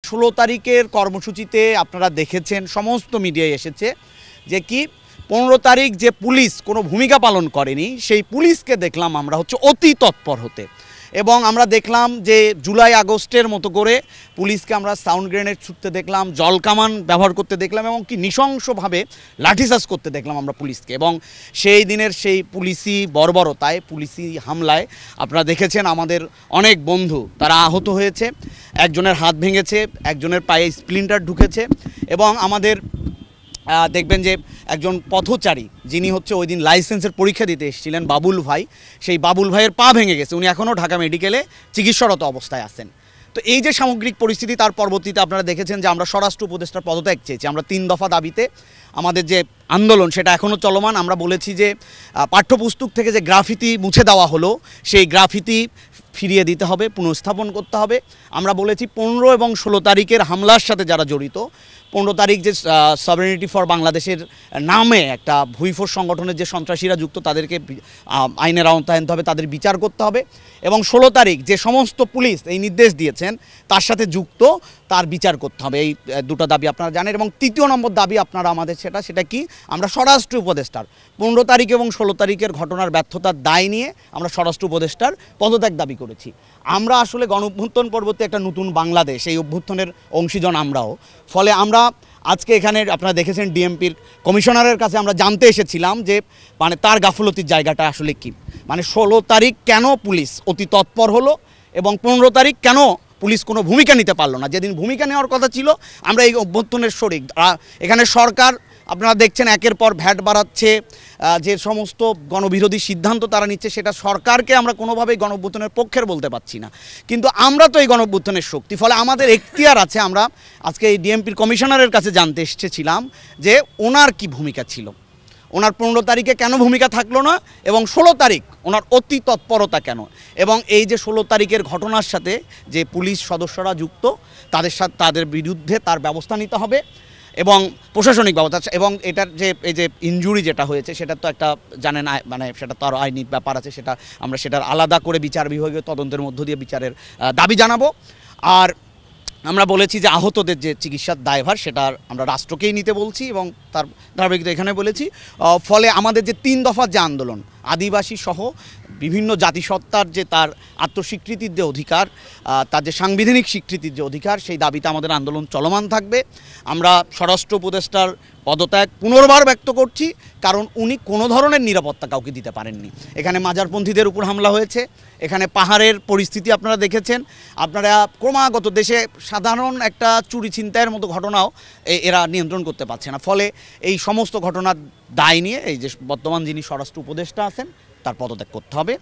16 তারিখের কর্মসূচিতে আপনারা দেখেছেন, সমস্ত মিডিয়ায় এসেছে যে কি 15 তারিখ যে পুলিশ কোনো ভূমিকা পালন করেনি, সেই পুলিশকে দেখলাম আমরা হচ্ছে অতি তৎপর হতে। এবং আমরা দেখলাম যে জুলাই আগস্টের মতো করে পুলিশকে আমরা সাউন্ড গ্রেনেড ছুটতে দেখলাম, জলকামান ব্যবহার করতে দেখলাম, এবং কি নৃশংসভাবে লাঠিচার্জ করতে দেখলাম আমরা পুলিশকে। এবং সেই দিনের সেই পুলিশি বর্বরতায়, পুলিশি হামলায় আপনারা দেখেছেন আমাদের অনেক বন্ধু তারা আহত হয়েছে, একজনের হাত ভেঙেছে, একজনের পায়ে স্প্লিন্টার ঢুকেছে। এবং আমাদের দেখবেন যে একজন পথচারী যিনি হচ্ছে ওই দিন লাইসেন্সের পরীক্ষা দিতে এসেছিলেন, বাবুল ভাই, সেই বাবুল ভাইয়ের পা ভেঙে গেছে, উনি এখনও ঢাকা মেডিকেলে চিকিৎসারত অবস্থায় আছেন। তো এই যে সামগ্রিক পরিস্থিতি, তার পরবর্তীতে আপনারা দেখেছেন যে আমরা স্বরাষ্ট্র উপদেষ্টার পদত্যাগ চেয়েছি। আমরা 3 দফা দাবিতে আমাদের যে আন্দোলন সেটা এখনও চলমান। আমরা বলেছি যে পাঠ্যপুস্তক থেকে যে গ্রাফিতি মুছে দেওয়া হলো, সেই গ্রাফিতি ফিরিয়ে দিতে হবে, পুনঃস্থাপন করতে হবে। আমরা বলেছি 15 এবং 16 তারিখের হামলার সাথে যারা জড়িত, 15 তারিখ যে সভারেনিটি ফর বাংলাদেশের নামে একটা ভুইফোর সংগঠনের যে সন্ত্রাসীরা যুক্ত, তাদেরকে আইনের আওতায় আনতে হবে, তাদের বিচার করতে হবে। এবং 16 তারিখ যে সমস্ত পুলিশ এই নির্দেশ দিয়েছেন তার সাথে যুক্ত, তার বিচার করতে হবে। এই দুটো দাবি আপনারা জানেন। এবং 3য় নম্বর দাবি আপনারা আমাদের সেটা কি, আমরা স্বরাষ্ট্র উপদেষ্টার 15 তারিখ এবং 16 তারিখের ঘটনার ব্যর্থতার দায় নিয়ে আমরা স্বরাষ্ট্র উপদেষ্টার পদত্যাগ দাবি করেছি। আমরা আসলে গণ-অভ্যুত্থান পরবর্তী একটা নতুন বাংলাদেশ, এই অভ্যুত্থানের অংশীজন আমরাও। ফলে আমরা আজকে এখানে আপনারা দেখেছেন ডিএমপির কমিশনারের কাছে আমরা জানতে এসেছিলাম যে মানে তার গাফলতির জায়গাটা আসলে কি, মানে 16 তারিখ কেন পুলিশ অতি তৎপর হলো এবং 15 তারিখ কেন পুলিশ কোনো ভূমিকা নিতে পারলো না। যেদিন ভূমিকা নেওয়ার কথা ছিল, আমরা এই অভ্যুত্থানের শরিক। এখানে সরকার আপনারা দেখছেন একের পর ভ্যাট বাড়াচ্ছে, যে সমস্ত গণবিরোধী সিদ্ধান্ত তারা নিচ্ছে, সেটা সরকারকে আমরা কোনোভাবেই গণ-অভ্যুত্থানের পক্ষের বলতে পারছি না। কিন্তু আমরা তো এই গণ-অভ্যুত্থানের শক্তি, ফলে আমাদের এখতিয়ার আছে। আমরা আজকে এই ডিএমপির কমিশনারের কাছে জানতে এসেছিলাম যে ওনার কি ভূমিকা ছিল, ওনার 15 তারিখে কেন ভূমিকা থাকলো না, এবং 16 তারিখ ওনার অতি তৎপরতা কেন, এবং এই যে 16 তারিখের ঘটনার সাথে যে পুলিশ সদস্যরা যুক্ত, তাদের বিরুদ্ধে তার ব্যবস্থা নিতে হবে এবং প্রশাসনিক ব্যবস্থা। এবং এটার যে এই যে ইনজুরি যেটা হয়েছে, সেটা তো একটা জানেন, মানে সেটা তো আরও আইনি ব্যাপার আছে, সেটা আমরা সেটার আলাদা করে বিচার বিভাগীয় তদন্তের মধ্য দিয়ে বিচারের দাবি জানাবো। আর আমরা বলেছি যে আহতদের যে চিকিৎসার দায়ভার সেটা আমরা রাষ্ট্রকেই নিতে বলছি, এবং তার ধারাবাহিকতা এখানে বলেছি। ফলে আমাদের যে 3 দফার যে আন্দোলন, আদিবাসী সহ বিভিন্ন জাতিসত্তার যে তার আত্মস্বীকৃতির যে অধিকার, তার যে সাংবিধানিক স্বীকৃতির যে অধিকার, সেই দাবিতে আমাদের আন্দোলন চলমান থাকবে। আমরা স্বরাষ্ট্র উপদেষ্টার পদত্যাগ পুনর্বার ব্যক্ত করছি, কারণ উনি কোনো ধরনের নিরাপত্তা কাউকে দিতে পারেননি। এখানে মাজারপন্থীদের উপর হামলা হয়েছে, এখানে পাহাড়ের পরিস্থিতি আপনারা দেখেছেন। আপনারা ক্রমাগত দেশে সাধারণ একটা চুরি ছিনতাইয়ের মতো ঘটনাও এরা নিয়ন্ত্রণ করতে পারছে না। ফলে এই সমস্ত ঘটনার দায় নিয়ে এই যে বর্তমান যিনি স্বরাষ্ট্র উপদেষ্টা আছেন, তার পদত্যাগ করতে হবে।